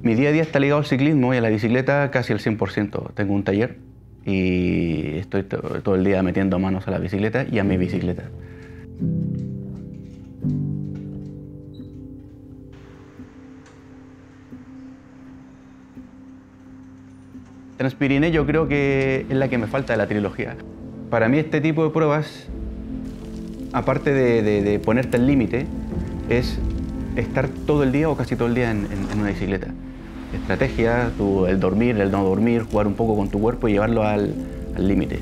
Mi día a día está ligado al ciclismo y a la bicicleta casi al 100%. Tengo un taller y estoy todo el día metiendo manos a la bicicleta y a mi bicicleta. Transpiriné yo creo que es la que me falta de la trilogía. Para mí este tipo de pruebas, aparte de ponerte al límite, es estar todo el día o casi todo el día en una bicicleta. Estrategia, el dormir, el no dormir, jugar un poco con tu cuerpo y llevarlo al límite.